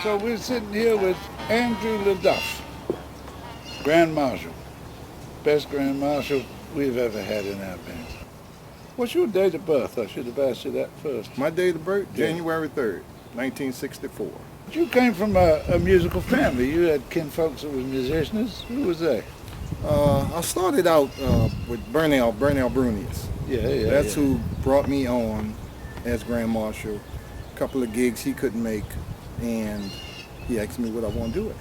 So we're sitting here with Andrew LaDuff, Grand Marshal. Best Grand Marshal we've ever had in our band. What's your date of birth? I should have asked you that first. My date of birth, January 3rd, 1964. You came from a musical family. You had kinfolks that were musicians. Who was they? I started out with Burnell Brunius. Yeah. That's who brought me on as Grand Marshal. A couple of gigs he couldn't make, and he asked me would I want to do it.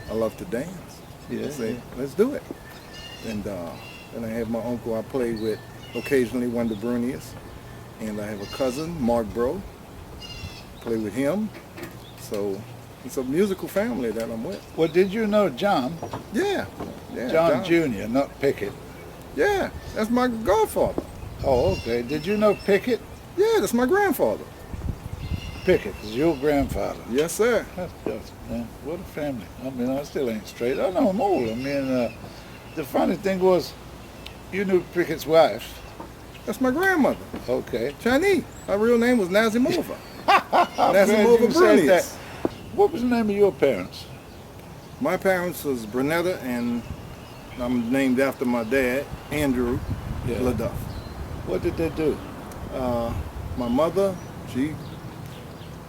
I love to dance. I said, let's do it. And then I have my uncle I play with occasionally, Wendell Brunius, and I have a cousin, Mark Bro, play with him. So it's a musical family that I'm with. Well, did you know John? Yeah. John Jr., not Pickett. Yeah, that's my godfather. Oh, okay. Did you know Pickett? Yeah, that's my grandfather. Pickett is your grandfather. Yes, sir. That's, man, what a family. I mean, I still ain't straight. I know them all. I mean, the funny thing was, you knew Pickett's wife. That's my grandmother. Okay. Chinese. Her real name was Nazimova. Nazimova Brunius. What was the name of your parents? My parents was Brunetta, and I'm named after my dad, Andrew LaDuff. What did they do? My mother, she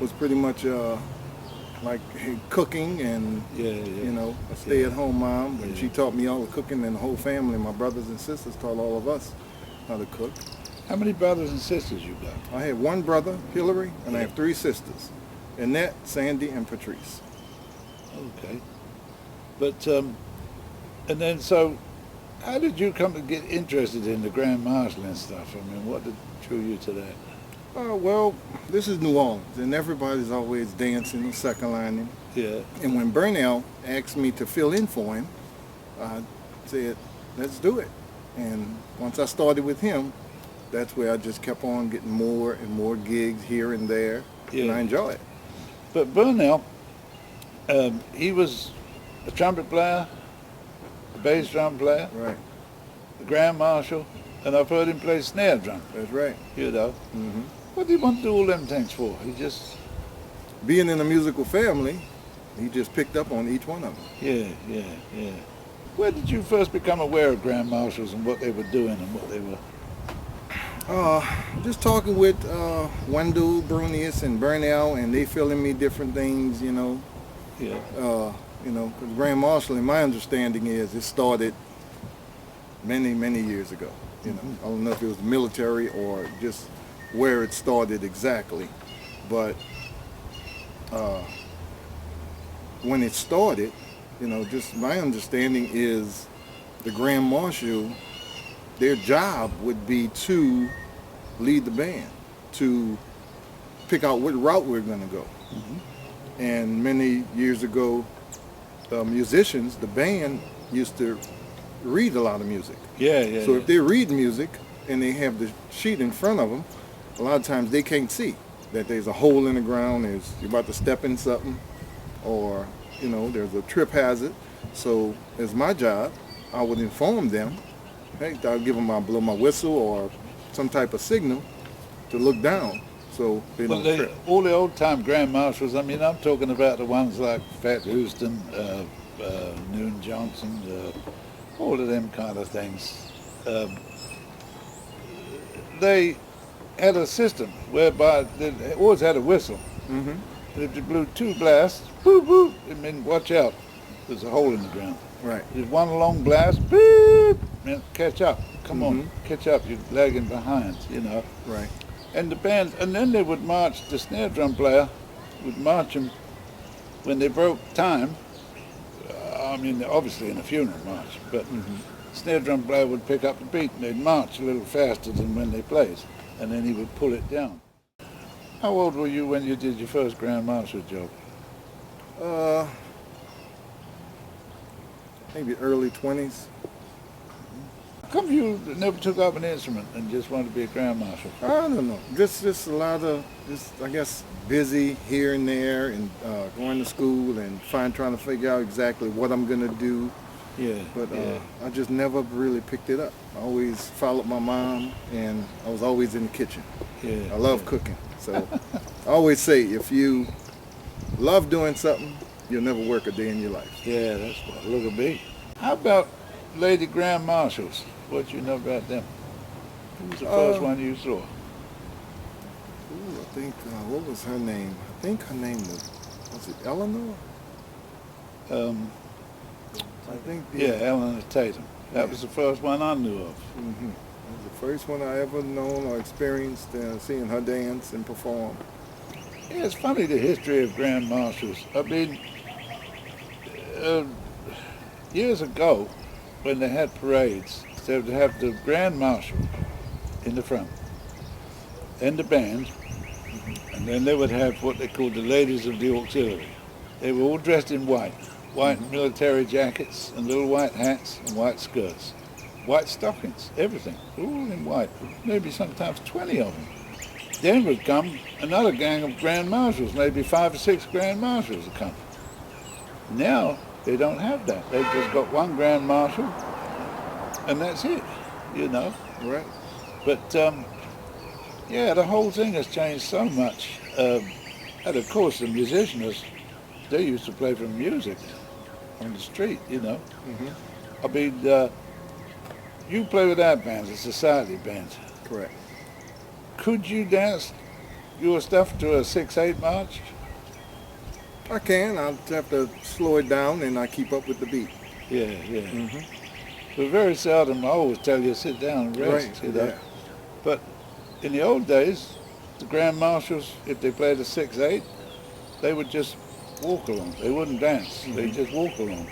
was pretty much like cooking and you know, a stay-at-home mom. And she taught me all the cooking, and the whole family, my brothers and sisters, taught all of us how to cook. How many brothers and sisters you got? I have one brother, Hillary, and I have three sisters, Annette, Sandy, and Patrice. Okay. But, and then so, how did you come to get interested in the Grand Marshal and stuff? I mean, what drew you to that? Well, this is New Orleans, and everybody's always dancing, second lining. Yeah. And when Burnell asked me to fill in for him, I said, let's do it. And once I started with him, that's where I just kept on getting more and more gigs here and there, and I enjoy it. But Burnell, he was a trumpet player, a bass drum player, Right. the Grand Marshal, and I've heard him play snare drum. That's right. You know. Mm-hmm. What did he want to do all them things for? He just... Being in a musical family, he just picked up on each one of them. Yeah. Where did you first become aware of Grand Marshals and what they were doing and what they were... Just talking with Wendell Brunius and Burnell, and they filling me different things, you know. Yeah. You know, because Grand Marshal, in my understanding, is it started many, many years ago. You know, I don't know if it was the military or just where it started exactly, but when it started, you know, just my understanding is the Grand Marshal, their job would be to lead the band, to pick out what route we're going to go. Mm-hmm. And many years ago, musicians, the band used to read a lot of music. So if they read music and they have the sheet in front of them, a lot of times they can't see that there's a hole in the ground, you're about to step in something, or, you know, there's a trip hazard. So as my job, I would inform them. Hey, I'll give them blow my whistle or some type of signal to look down so they don't trip. All the old-time Grand Marshals, I mean, I'm talking about the ones like Fat Houston, Noon Johnson, all of them kind of things. They had a system whereby they always had a whistle. Mm-hmm. And if you blew two blasts, boop, boop, it meant watch out, there's a hole in the ground. Right. If one long blast, beep, man, catch up. Come on, catch up. You're lagging behind, you know. Right. And the band, and then they would march, the snare drum player would march them when they broke time. I mean, obviously in a funeral march, but snare drum player would pick up the beat and they'd march a little faster than when they played. And then he would pull it down. How old were you when you did your first Grand Marshal job? Maybe early 20s. How come you never took up an instrument and just wanted to be a Grand Marshal? I don't know. Just a lot of, I guess, busy here and there, and going to school and trying to figure out exactly what I'm going to do. But I just never really picked it up. I always followed my mom, and I was always in the kitchen. I love cooking. So I always say, if you love doing something, you'll never work a day in your life. Yeah, that's what look at me. How about Lady Grand Marshals? What you know about them? Who was the first one you saw? I think, what was her name? I think her name was it Eleanor? I think, Yeah, Eleanor Tatum. That was the first one I knew of. Mm-hmm. That was the first one I ever known or experienced seeing her dance and perform. Yeah, it's funny the history of Grand Marshals. I mean, years ago, when they had parades, they would have the Grand Marshal in the front, and the band, and then they would have what they called the Ladies of the Auxiliary. They were all dressed in white military jackets and little white hats and white skirts, white stockings, everything, all in white, maybe sometimes 20 of them. Then would come another gang of Grand Marshals, maybe 5 or 6 Grand Marshals would come. Now, they don't have that. They've just got one Grand Marshal, and that's it, you know. Right. But, yeah, the whole thing has changed so much. And of course, the musicians, they used to play for music on the street, you know. Mm-hmm. I mean, you play with our bands, a society band. Correct. Could you dance your stuff to a 6/8 march? I can. I'll have to slow it down and I keep up with the beat. Yeah. Mm-hmm. But very seldom, I always tell you, sit down and rest, Right. you know. Yeah. But in the old days, the Grand Marshals, if they played a 6/8, they would just walk along. They wouldn't dance. Mm-hmm. They'd just walk along.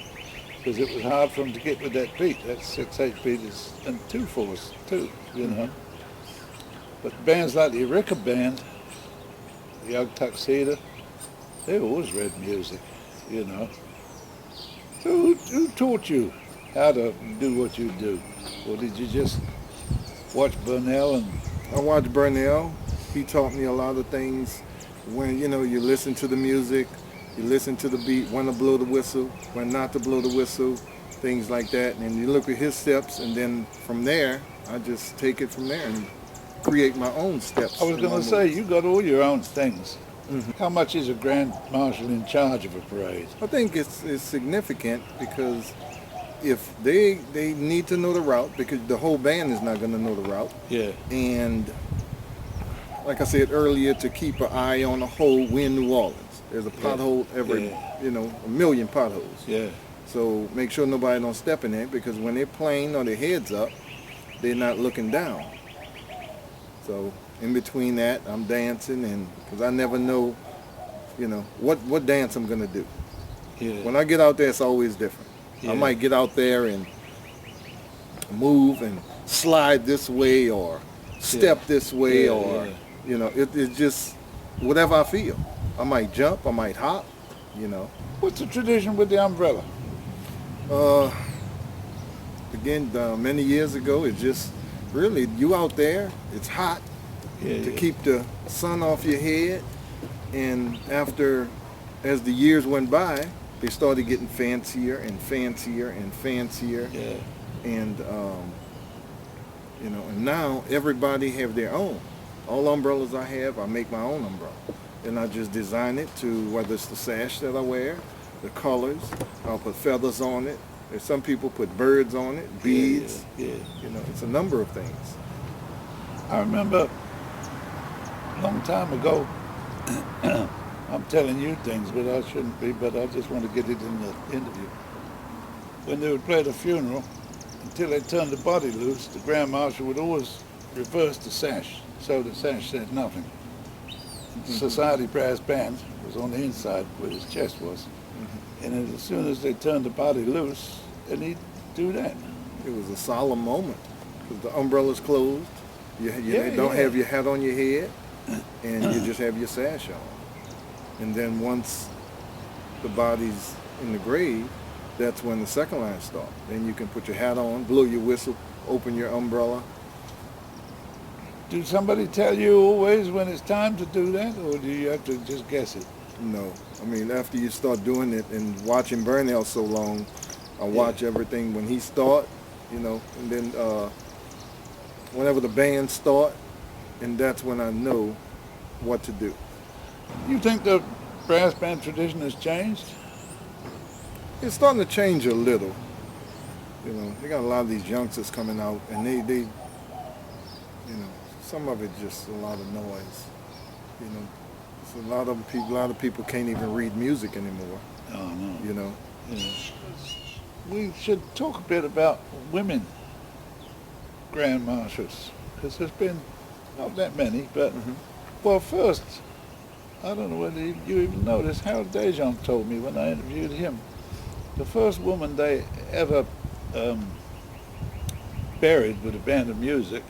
Because it was hard for them to get with that beat. That 6/8 beat is, and 2/4 too, you know. But bands like the Eureka Band, the Young Tuxedo, they always read music, you know. So who taught you how to do what you do? Or did you just watch Burnell and... I watched Burnell. He taught me a lot of things. When, you know, you listen to the music, you listen to the beat, when to blow the whistle, when not to blow the whistle, things like that. And you look at his steps, and then from there, I just take it from there and create my own steps. I was going to say, you got all your own things. Mm-hmm. How much is a Grand Marshal in charge of a parade? I think it's significant because if they need to know the route, because the whole band is not going to know the route. Yeah. And like I said earlier, to keep an eye on the whole, we in New Orleans. There's a pothole every, you know, a million potholes. Yeah. So make sure nobody don't step in there, because when they're playing or their heads up, they're not looking down. So in between that, I'm dancing, and because I never know, you know, what dance I'm gonna do. Yeah. When I get out there, it's always different. Yeah. I might get out there and move and slide this way or step this way, or you know, it's just whatever I feel. I might jump, I might hop, you know. What's the tradition with the umbrella? Again, many years ago, it's just really you out there. It's hot to keep the sun off your head, and after, as the years went by, they started getting fancier and fancier and fancier. Yeah. And you know, and now everybody have their own. All umbrellas I have, I make my own umbrella. And I just design it to, whether it's the sash that I wear, the colors, I'll put feathers on it. There's some people put birds on it, beads. Yeah. You know, it's a number of things. I remember a long time ago, I'm telling you things, but I shouldn't be, but I just want to get it in the interview. When they would play the funeral, until they turned the body loose, the Grand Marshal would always reverse the sash, so the sash said nothing. The Society Brass Band was on the inside where his chest was. And as soon as they turned the body loose, then he'd do that. It was a solemn moment because the umbrella's closed. You don't have your hat on your head, and you just have your sash on. And then once the body's in the grave, that's when the second line starts. Then you can put your hat on, blow your whistle, open your umbrella. Do somebody tell you always when it's time to do that, or do you have to just guess it? No. I mean, after you start doing it and watching Burnell so long, I watch everything when he start, you know, and then whenever the band start, and that's when I know what to do. You think the brass band tradition has changed? It's starting to change a little. You know, they got a lot of these youngsters coming out, and they, you know, some of it just a lot of noise. You know, it's a lot of people can't even read music anymore. Oh no. You know. Yeah. We should talk a bit about women grand marshals, because there's been not that many, but well, first, I don't know whether you even know this. Harold Dejan told me when I interviewed him, the first woman they ever buried with a band of music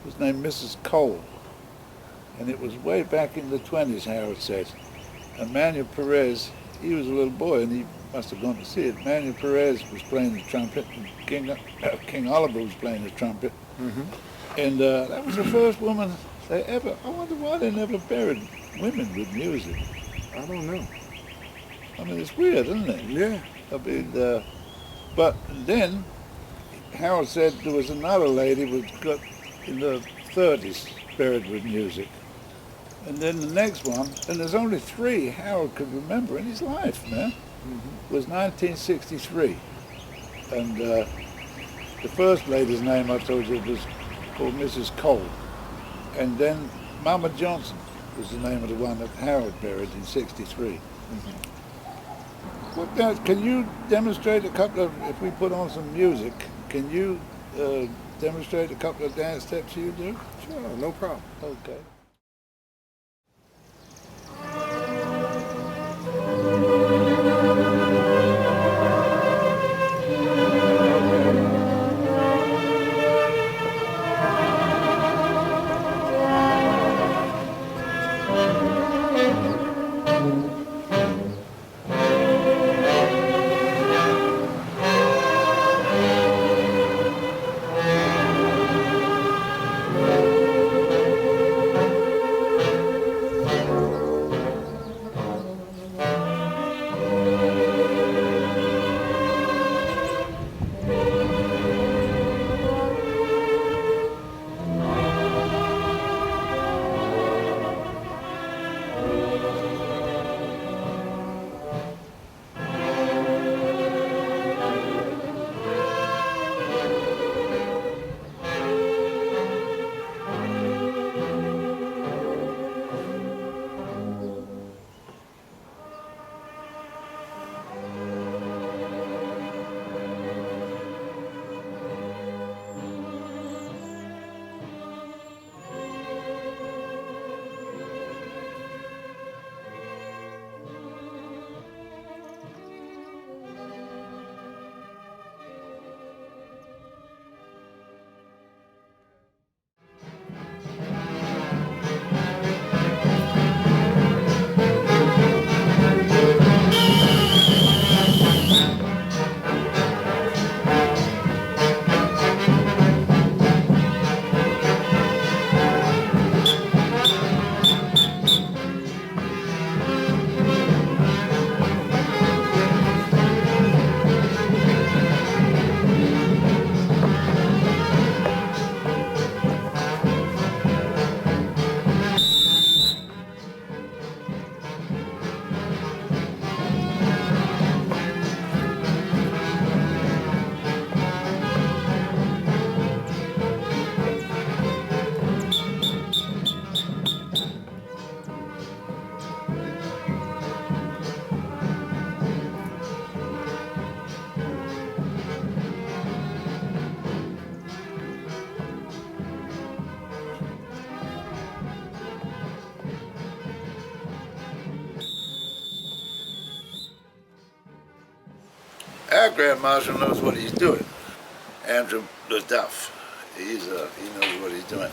was named Mrs. Cole, and it was way back in the 20s. Harold said, and Manuel Perez, he was a little boy, and he must have gone to see it. Manuel Perez was playing the trumpet, and King Oliver was playing the trumpet. And that was the first woman they ever, I wonder why they never buried women with music. I don't know. I mean, it's weird, isn't it? Yeah. I mean, but then Harold said there was another lady who got in the 30s buried with music. And then the next one, and there's only 3 Harold could remember in his life, man. It was 1963. And the first lady's name I told you was called Mrs. Cole. And then Mama Johnson was the name of the one that Harold buried in 63. What now, can you demonstrate a couple of, if we put on some music, can you demonstrate a couple of dance steps you do? Sure, no problem. Okay. Our Grand Marshal knows what he's doing. Andrew LaDuff, he knows what he's doing.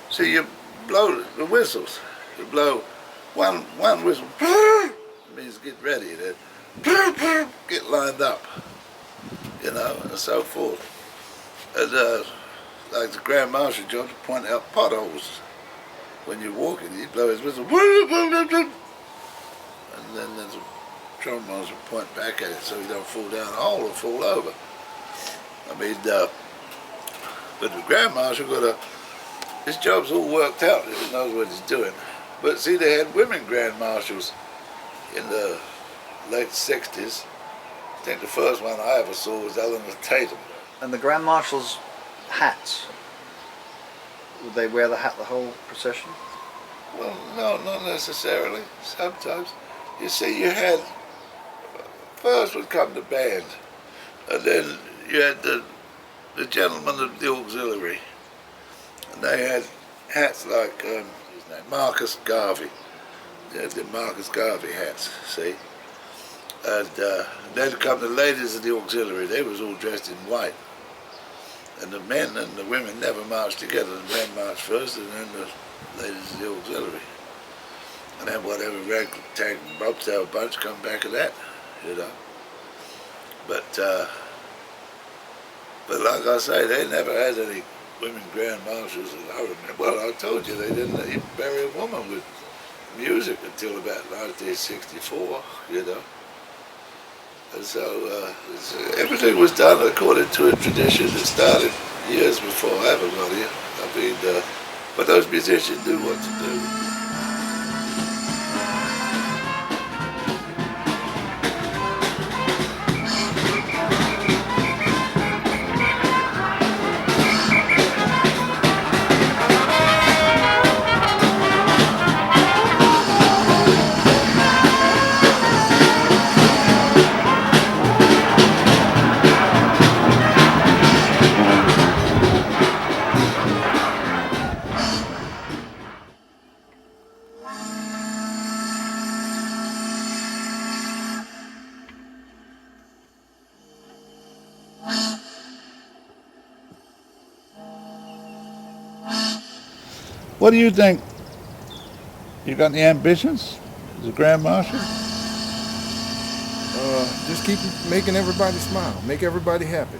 See, you blow the whistles. You blow one whistle, means get ready, then get lined up, you know, and so forth. And like the Grand Marshal George would point out potholes when you're walking. He'd blow his whistle, and then there's a trombones will point back at it so you don't fall down a hole or fall over. I mean, but the Grand Marshal his job's all worked out if he knows what he's doing. But see, they had women Grand Marshals in the late 60s. I think the first one I ever saw was Eleanor Tatum. And the Grand Marshal's hats, would they wear the hat the whole procession? Well, no, not necessarily. Sometimes. You see, you had, first would come the band, and then you had the gentlemen of the auxiliary, and they had hats like his name, Marcus Garvey. They had the Marcus Garvey hats, see? And then come the ladies of the auxiliary. They was all dressed in white. And the men and the women never marched together. The men marched first, and then the ladies of the auxiliary. And then whatever ragtag bobtail bunch come back of that, you know. But like I say, they never had any women grand marshals that I remember. Well, I told you they didn't even bury a woman with music until about 1964, you know. And so everything was done according to a tradition that started years before everybody. I mean, but those musicians knew what to do. What do you think? You got any ambitions as a Grand Marshal? Just keep making everybody smile, make everybody happy.